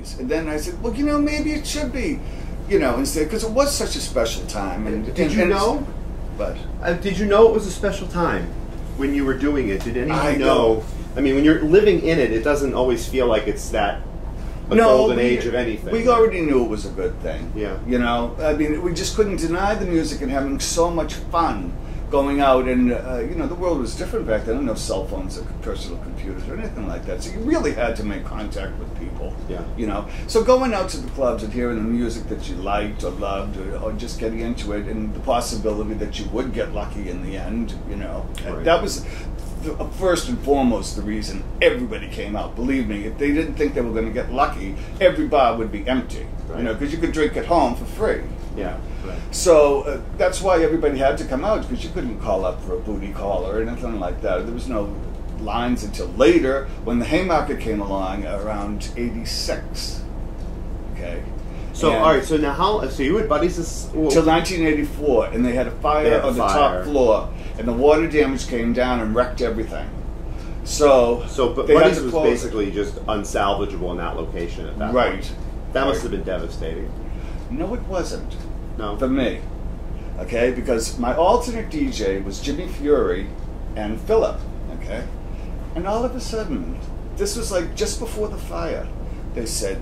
parties. And then I said, well, you know, maybe it should be, you know, instead, because it was such a special time. And did you know? But did you know it was a special time when you were doing it? Did anyone know? I mean, when you're living in it, it doesn't always feel like it's that golden age of anything. We already knew it was a good thing. Yeah. You know, I mean, we just couldn't deny the music and having so much fun going out. And, you know, the world was different back then. No cell phones or personal computers or anything like that. So you really had to make contact with people. Yeah. You know, so going out to the clubs and hearing the music that you liked or loved, or just getting into it, and the possibility that you would get lucky in the end, you know, that was first and foremost the reason everybody came out. Believe me, if they didn't think they were going to get lucky, every bar would be empty. Right. You know, because you could drink at home for free. Yeah. Right. So that's why everybody had to come out, because you couldn't call up for a booty call or anything like that. There was no lines until later when the Haymarket came along around '86. Okay. So all right. So now so you had buddies till 1984, and they had a fire on the top floor. And the water damage came down and wrecked everything. But Buddy's was basically just unsalvageable in that location at that point. Right. That must have been devastating. No, it wasn't. No. For me. Okay? Because my alternate DJ was Jimmy Fury and Philip. Okay? And all of a sudden, this was like just before the fire, they said,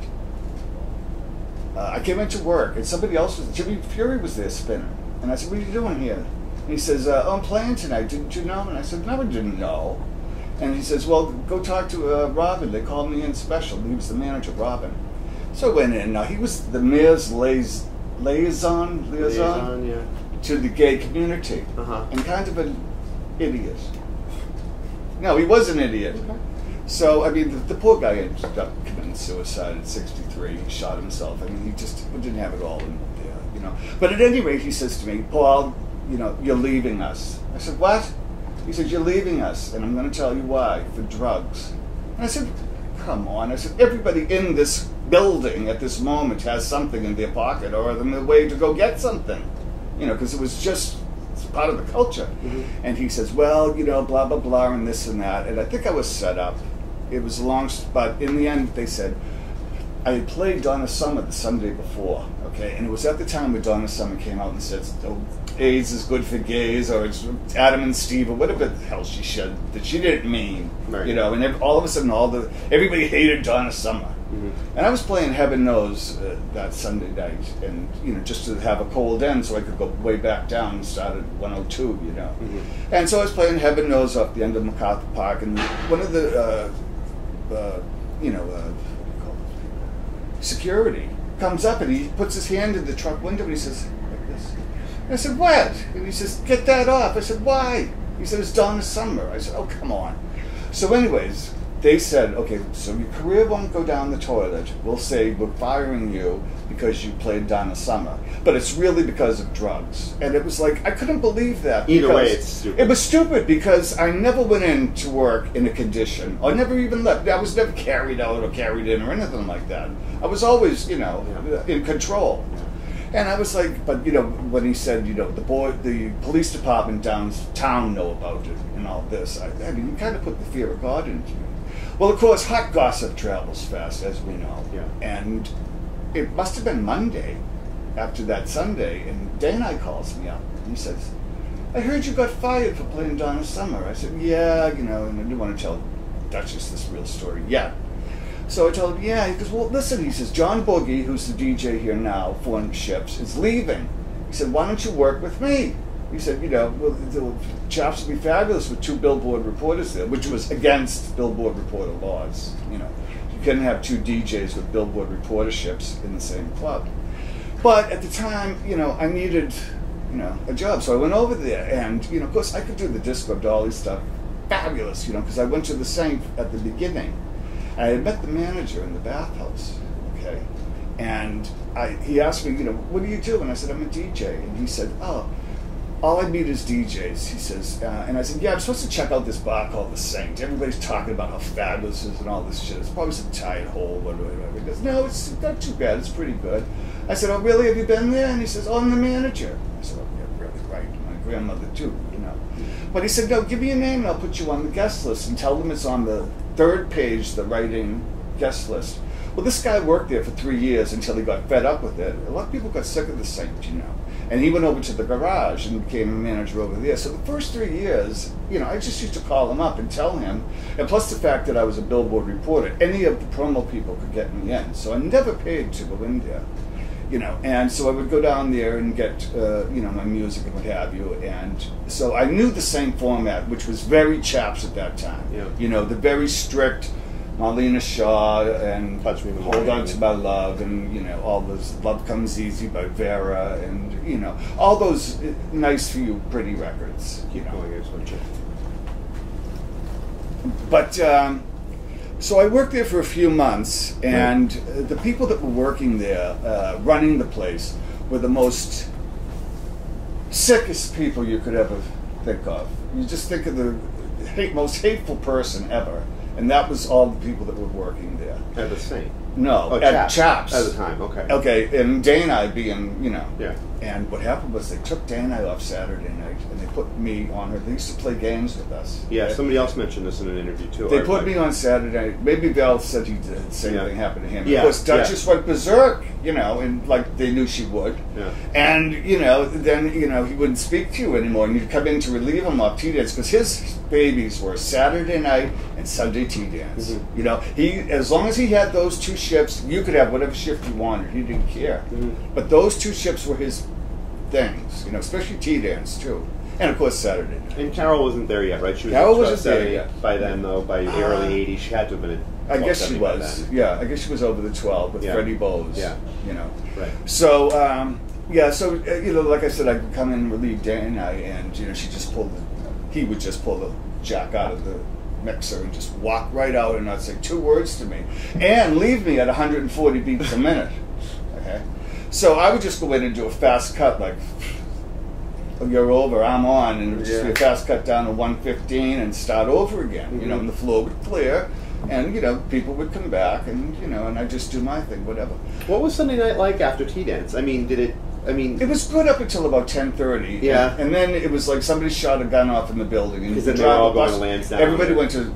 I came into work and somebody else Jimmy Fury was there spinning. And I said, what are you doing here? And he says, I'm playing tonight. Didn't you know? And I said, no, I didn't know. And he says, well, go talk to Robin. They called me in special. He was the manager, Robin. So I went in. Now, he was the mayor's liaison yeah. to the gay community. And kind of an idiot. No, he was an idiot. Okay. So, I mean, the poor guy ended up committing suicide at 63. He shot himself. I mean, he just didn't have it all in there, you know. But at any rate, he says to me, Paul, you know, you're leaving us. I said, what? He said, you're leaving us, and I'm going to tell you why, for drugs. And I said, come on. I said, everybody in this building at this moment has something in their pocket or in the way to go get something, you know, because it's part of the culture. And he says, well, you know, blah, blah, blah, and this and that. And I think I was set up. It was long, but in the end, they said, I had played Donna Summer the Sunday before, okay? And it was at the time when Donna Summer came out and said, oh, AIDS is good for gays, or it's Adam and Steve, or whatever the hell she said, that she didn't mean, right. You know, and all of a sudden everybody hated Donna Summer. And I was playing Heaven Knows that Sunday night, and, you know, just to have a cold end so I could go way back down and start at 102, you know. And so I was playing Heaven Knows off the end of MacArthur Park, and one of the, security comes up and he puts his hand in the truck window and he says, like this. And I said, what? And he says, get that off. I said, why? He said, it's Donna Summer. I said, oh, come on. So anyways, they said, okay, so your career won't go down the toilet. We'll say we're firing you because you played Donna Summer. But it's really because of drugs. And it was like, I couldn't believe that. Either way, it's stupid. It was stupid because I never went into work in a condition, or never even left. I was never carried out or carried in or anything like that. I was always, you know, in control. And I was like, but, you know, when he said, you know, the police department downtown know about it and all this, I mean, you kind of put the fear of God into me. Well, of course, hot gossip travels fast, as we know. Yeah. And it must have been Monday after that Sunday, and Dana calls me up, and he says, I heard you got fired for playing Donna Summer. I said, yeah, you know, and I didn't want to tell Duchess this real story yet. So I told him, yeah. He goes, well, listen, he says, John Boogie, who's the DJ here now, for Ships, is leaving. He said, why don't you work with me? He said, you know, well, the Chaps would be fabulous with 2 Billboard reporters there, which was against Billboard reporter laws. You know, you couldn't have 2 DJs with Billboard reporterships in the same club. But at the time, you know, I needed, you know, a job. So I went over there, and, you know, of course, I could do the Disco Dolly stuff. Fabulous, you know, because I went to the Saint at the beginning. I had met the manager in the bathhouse, okay? And he asked me, you know, what do you do? And I said, I'm a DJ. And he said, oh, all I meet is DJs, he says. And I said, yeah, I'm supposed to check out this bar called The Saint. Everybody's talking about how fabulous it is and all this shit. It's probably some tight hole, whatever. He goes, no, it's not too bad. It's pretty good. I said, oh, really? Have you been there? And he says, oh, I'm the manager. I said, oh, yeah, really, right. My grandmother, too, you know. But he said, no, give me a name and I'll put you on the guest list and tell them it's on the 3rd page, the writing guest list. Well, this guy worked there for 3 years until he got fed up with it. A lot of people got sick of the Saint, you know. And he went over to the garage and became a manager over there. So the first 3 years, you know, I just used to call him up and tell him, and plus the fact that I was a Billboard reporter, any of the promo people could get me in. So I never paid to go in there, you know. And so I would go down there and get, you know, my music and what have you. And so I knew the same format, which was very Chaps at that time. Yeah. You know, the very strict Marlena Shaw and Touch Me in the Hold Morning. On to My Love, and you know, all those Love Comes Easy by Vera, and you know, all those nice for you pretty records, you know. But so I worked there for a few months, and the people that were working there, running the place, were the most sickest people you could ever think of. You just think of the most hateful person ever. And that was all the people that were working there. At the Saint? No, at Chaps. At the time, okay. Okay, and Day and I being, you know. Yeah. And what happened was they took Day and I off Saturday night, and they put me on her. They used to play games with us. Yeah, right? somebody else mentioned this in an interview, too. They put me on Saturday night. Maybe Val said he did. The same thing happened to him. Yeah. Of course, Duchess went berserk, you know, and like they knew she would. Yeah. And, you know, then, you know, he wouldn't speak to you anymore, and you'd come in to relieve him off tea dance, because his babies were Saturday night and Sunday tea dance. Mm-hmm. You know, he, as long as he had those two shifts, you could have whatever shift you wanted. He didn't care. Mm-hmm. But those two shifts were his things, you know, especially tea dance too, and of course Saturday night. And Carol wasn't there yet, right? She was Carol wasn't there yet by then, though. By the early '80s, she had to have been. I guess she was. Yeah, I guess she was over the 12 with Freddie Bowes. Yeah, you know. Right. So yeah, so you know, like I said, I could come in and relieve Day and I, and you know, he would just pull the jack out of the mixer and just walk right out and not say 2 words to me, and leave me at 140 beats a minute. Okay. So I would just go in and do a fast cut, like, you're over, I'm on, and it would just be a fast cut down to 115 and start over again, you know, and the floor would clear, and, you know, people would come back, and, you know, and I'd just do my thing, whatever. What was Sunday night like after tea dance? I mean, it was good up until about 10:30. Yeah. And then it was like somebody shot a gun off in the building. Because then they were all going to Lansdowne. Everybody went to,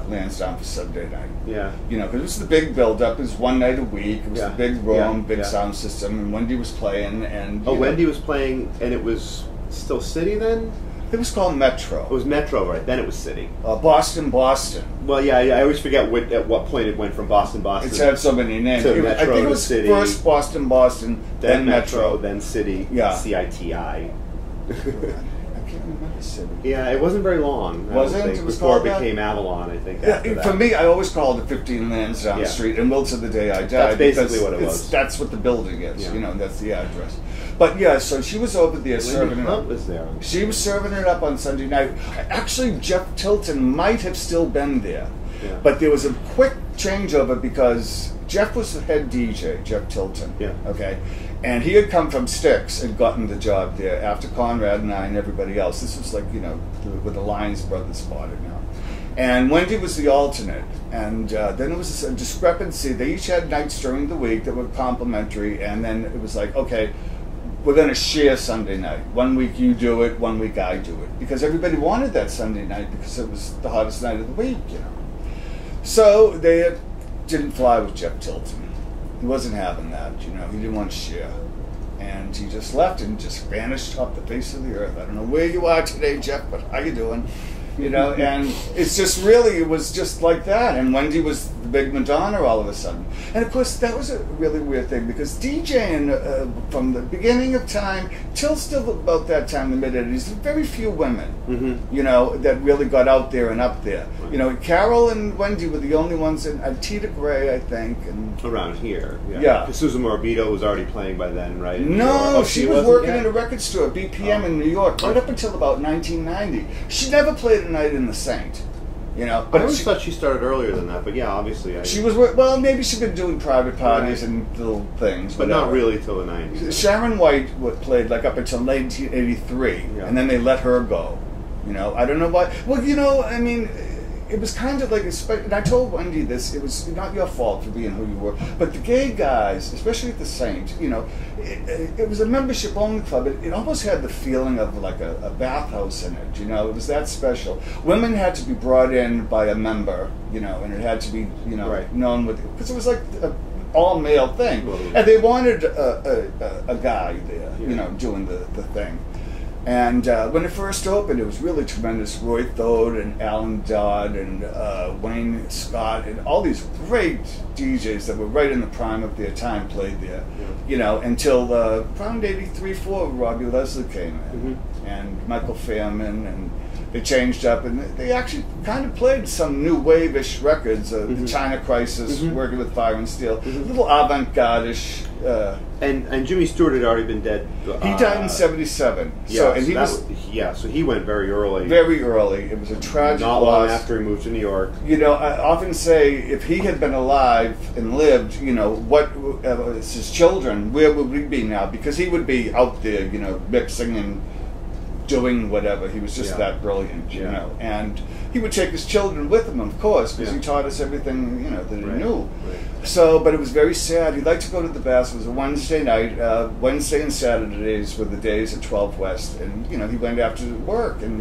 Lansdowne for Sunday night. Yeah. You know, because it was the big build-up. It was one night a week. It was the big room, big sound system. And Wendy was playing. And Wendy was playing, and it was still City then? It was called Metro. It was Metro, right? Then it was City. Boston. Well, yeah, I always forget at what point it went from Boston. It's had so many names. To Metro, I think it was City. First Boston, then Metro, then City. Yeah. CITI. I can't remember City. Yeah, it wasn't very long. Wasn't it? Before it became Avalon, I think. Yeah, for me, I always called it 15 Lansdowne Street, and will to the day I die. That's basically what it was. That's what the building is. You know, that's the address. But yeah, so she was over there serving it up. Was there? She was serving it up on Sunday night. Actually, Jeff Tilton might have still been there, but there was a quick changeover because Jeff was the head DJ, Jeff Tilton. Yeah. Okay. And he had come from Styx and gotten the job there after Conrad and I and everybody else. This was like, you know, with the Lyons brothers bought it now. And Wendy was the alternate. And then there was a discrepancy. They each had nights during the week that were complimentary. And then it was like, okay, we're going to share Sunday night. 1 week you do it, 1 week I do it. Because everybody wanted that Sunday night because it was the hottest night of the week, you know. So they didn't fly with Jeff Tilton. He wasn't having that, you know. He didn't want to share. And he just left and just vanished off the face of the earth. I don't know where you are today, Jeff, but how you doing? You know, and it's just really, it was just like that. And Wendy was the big Madonna all of a sudden. And of course, that was a really weird thing because DJing from the beginning of time till still about that time, the mid-80s, very few women, you know, that really got out there and up there. Right. You know, Carol and Wendy were the only ones, and Tita Gray, I think. And around here, yeah. Yeah. Because Susan Morabito was already playing by then, right? No, she was working at a record store, BPM in New York, right up until about 1990. She never played a night in the Saint, you know. But I always thought she started earlier than that, but yeah, obviously. She was, well, maybe she'd been doing private parties and little things. But not really till the 90s. Sharon White played like up until 1983, and then they let her go. You know, I don't know why. Well, you know, I mean, it was kind of like and I told Wendy this, it was not your fault for being who you were, but the gay guys, especially at the Saint, you know, it was a membership only club. It almost had the feeling of like a bathhouse in it, you know. It was that special. Women had to be brought in by a member, you know, and it had to be, you know, right. known with, because it was like a all male thing, and they wanted a guy there, you know, doing the thing. And when it first opened, it was really tremendous. Roy Thode and Alan Dodd and Wayne Scott and all these great DJs that were right in the prime of their time played there, you know, until around 83-4, Robbie Leslie came in, and Michael Fairman, and they changed up, and they actually kind of played some new wave-ish records, the China Crisis, working with Fire and Steel, a little avant-garde-ish. And Jimmy Stuart had already been dead. He died in '77. Yeah, so, and so he went very early. Very early. It was a tragic Not loss. long after he moved to New York. You know, I often say if he had been alive and lived, you know, what his children, where would we be now? Because he would be out there, you know, mixing and doing whatever. He was just that brilliant, you know. And he would take his children with him, of course, because he taught us everything, you know, that he knew. So, but it was very sad. He liked to go to the Baths. It was a Wednesday night. Wednesday and Saturdays were the days at 12 West, and you know, he went after work and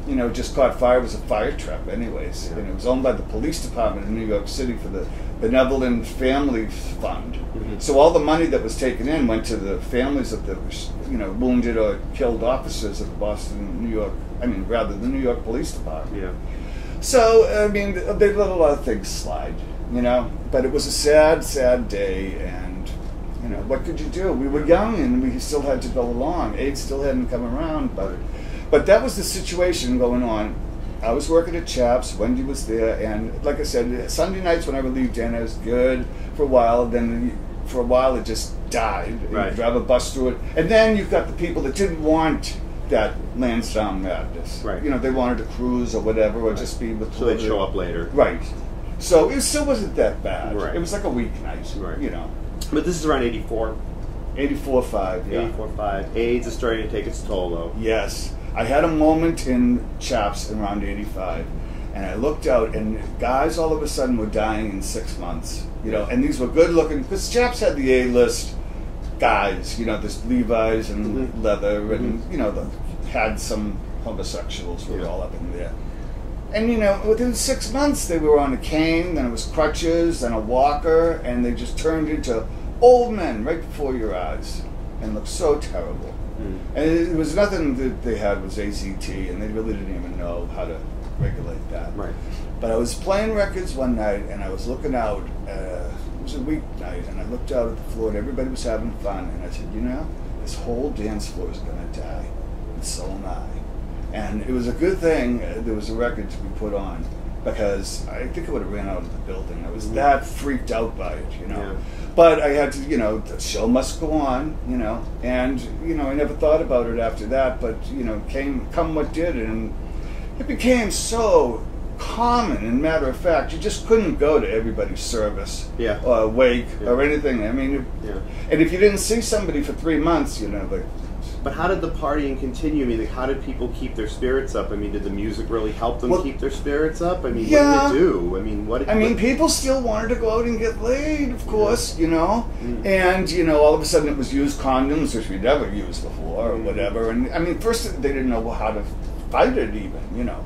you know, just caught fire. It was a fire trap, anyways. And it was owned by the police department in New York City for the Benevolent Family Fund. So all the money that was taken in went to the families of the, you know, wounded or killed officers of the Boston, New York. I mean, rather the New York Police Department. So I mean, they let a lot of things slide, you know. But it was a sad, sad day, and you know, what could you do? We were young, and we still had to go along. AIDS still hadn't come around, but that was the situation going on. I was working at Chaps, Wendy was there, and like I said, Sunday nights when I would leave dinner, it was good for a while, then for a while it just died. You drive a bus through it, and then you've got the people that didn't want that Lansdowne madness. You know, they wanted to cruise or whatever, or just be with. So they'd show up later. So it still wasn't that bad. It was like a weeknight, you know. But this is around 84. 84-5, yeah. 84-5. AIDS is starting to take its toll, though. Yes. I had a moment in Chaps around 85, and I looked out, and guys all of a sudden were dying in 6 months. You know, and these were good-looking, because Chaps had the A-list guys, you know, this Levi's and leather, and, you know, had some homosexuals who were all up in there. And, you know, within 6 months, they were on a cane, then it was crutches, then a walker, and they just turned into old men right before your eyes, and looked so terrible. And it was nothing that they had was AZT, and they really didn't even know how to regulate that. But I was playing records one night, and I was looking out, it was a weeknight, and I looked out at the floor, and everybody was having fun, and I said, you know, this whole dance floor is going to die, and so am I. And it was a good thing there was a record to be put on, because I think I would have ran out of the building. I was that freaked out by it, you know. But I had to, you know, the show must go on, you know. And, you know, I never thought about it after that, but, you know, come what did, and it became so common and matter of fact. You just couldn't go to everybody's service or wake or anything. I mean, and if you didn't see somebody for 3 months, you know, like. But how did the partying continue? I mean, like, how did people keep their spirits up? I mean, did the music really help them keep their spirits up? I mean, what did it do? I mean, what did people still wanted to go out and get laid, of course, you know. And, you know, all of a sudden it was used condoms, which we'd never used before, or whatever. And, I mean, first they didn't know how to fight it even, you know.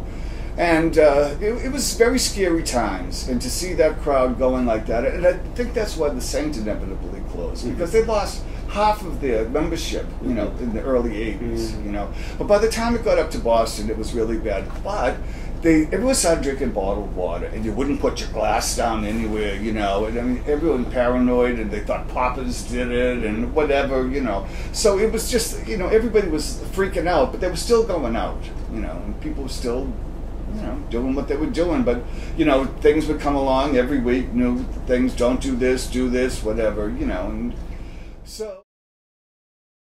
And it was very scary times. And to see that crowd going like that, and I think that's why the Saint inevitably closed, because they lost half of their membership, you know, in the early 80s, you know. But by the time it got up to Boston, it was really bad. But everyone started drinking bottled water, and you wouldn't put your glass down anywhere, you know. And I mean, everyone paranoid, and they thought Papas did it, and whatever, you know. So it was just, you know, everybody was freaking out, but they were still going out, you know, and people were still, you know, doing what they were doing. But, you know, things would come along every week, new things, don't do this, whatever, you know. And so